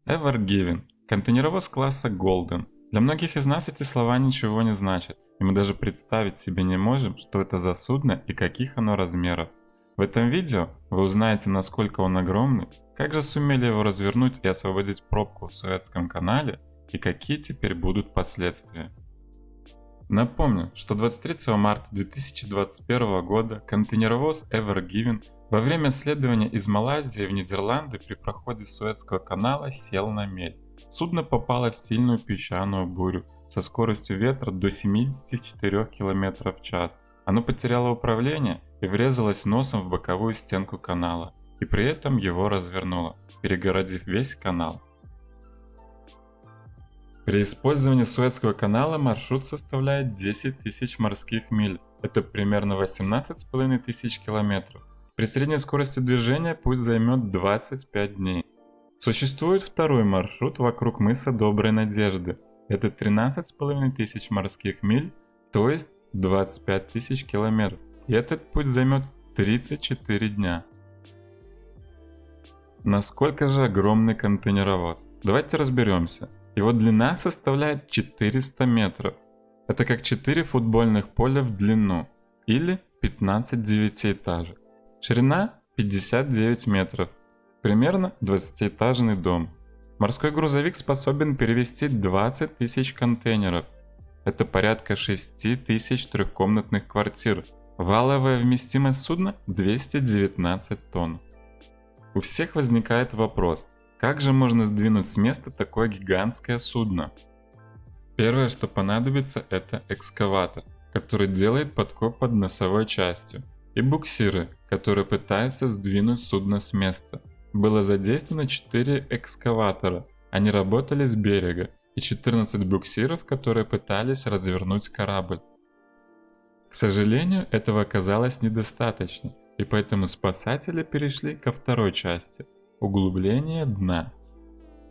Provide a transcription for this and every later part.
Ever Given – контейнеровоз класса Golden. Для многих из нас эти слова ничего не значат, и мы даже представить себе не можем, что это за судно и каких оно размеров. В этом видео вы узнаете, насколько он огромный, как же сумели его развернуть и освободить пробку в Суэцком канале, и какие теперь будут последствия. Напомню, что 23 марта 2021 года контейнеровоз Ever Given во время следования из Малайзии в Нидерланды при проходе Суэцкого канала сел на мель. Судно попало в сильную песчаную бурю со скоростью ветра до 74 км в час. Оно потеряло управление и врезалось носом в боковую стенку канала, и при этом его развернуло, перегородив весь канал. При использовании Суэцкого канала маршрут составляет 10 тысяч морских миль, это примерно 18,5 тысяч километров. При средней скорости движения путь займет 25 дней. Существует второй маршрут вокруг мыса Доброй Надежды, это 13,5 тысяч морских миль, то есть 25 тысяч километров, и этот путь займет 34 дня. Насколько же огромный контейнеровоз? Давайте разберемся. Его длина составляет 400 метров. Это как 4 футбольных поля в длину или 15 девятиэтажек. Ширина 59 метров. Примерно 20-этажный дом. Морской грузовик способен перевезти 20 тысяч контейнеров. Это порядка 6 тысяч трехкомнатных квартир. Валовая вместимость судна 219 тонн. У всех возникает вопрос. Как же можно сдвинуть с места такое гигантское судно? Первое, что понадобится, это экскаватор, который делает подкоп под носовой частью, и буксиры, которые пытаются сдвинуть судно с места. Было задействовано 4 экскаватора, они работали с берега, и 14 буксиров, которые пытались развернуть корабль. К сожалению, этого оказалось недостаточно, и поэтому спасатели перешли ко второй части – углубление дна.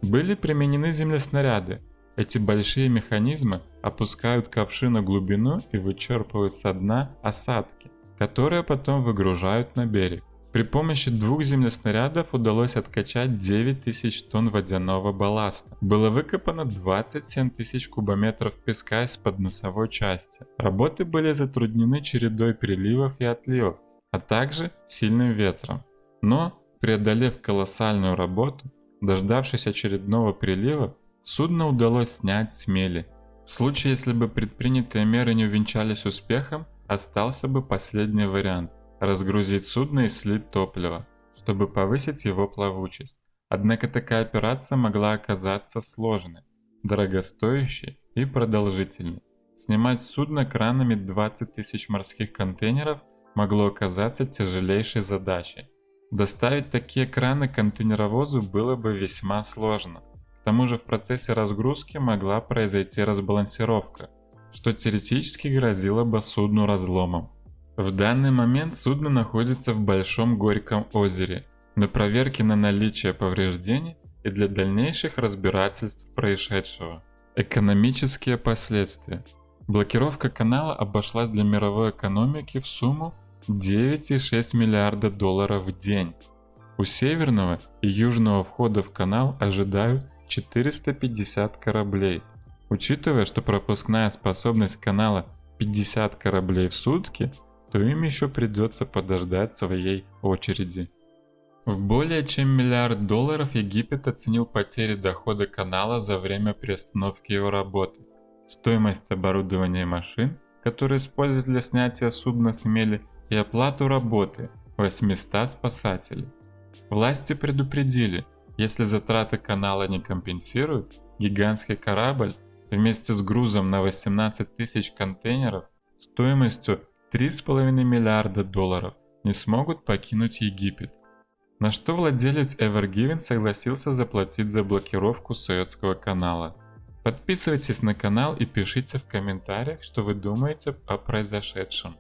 Были применены землеснаряды. Эти большие механизмы опускают ковши на глубину и вычерпывают со дна осадки, которые потом выгружают на берег. При помощи 2 землеснарядов удалось откачать 9000 тонн водяного балласта. Было выкопано 27 тысяч кубометров песка из-под носовой части. Работы были затруднены чередой приливов и отливов, а также сильным ветром. Но преодолев колоссальную работу, дождавшись очередного прилива, судно удалось снять с мели. В случае, если бы предпринятые меры не увенчались успехом, остался бы последний вариант – разгрузить судно и слить топливо, чтобы повысить его плавучесть. Однако такая операция могла оказаться сложной, дорогостоящей и продолжительной. Снимать судно кранами 20 тысяч морских контейнеров могло оказаться тяжелейшей задачей. Доставить такие краны контейнеровозу было бы весьма сложно. К тому же в процессе разгрузки могла произойти разбалансировка, что теоретически грозило бы судну разломом. В данный момент судно находится в Большом Горьком озере на проверке на наличие повреждений и для дальнейших разбирательств происшедшего. Экономические последствия. Блокировка канала обошлась для мировой экономики в сумму 9,6 миллиарда долларов в день. У северного и южного входа в канал ожидают 450 кораблей. Учитывая, что пропускная способность канала 50 кораблей в сутки, то им еще придется подождать своей очереди. В более чем миллиард долларов Египет оценил потери дохода канала за время приостановки его работы. Стоимость оборудования и машин, которые используют для снятия судна с мели, и оплату работы 800 спасателей. Власти предупредили, если затраты канала не компенсируют, гигантский корабль вместе с грузом на 18 тысяч контейнеров стоимостью 3,5 миллиарда долларов не смогут покинуть Египет. На что владелец Ever Given согласился заплатить за блокировку Суэцкого канала. Подписывайтесь на канал и пишите в комментариях, что вы думаете о произошедшем.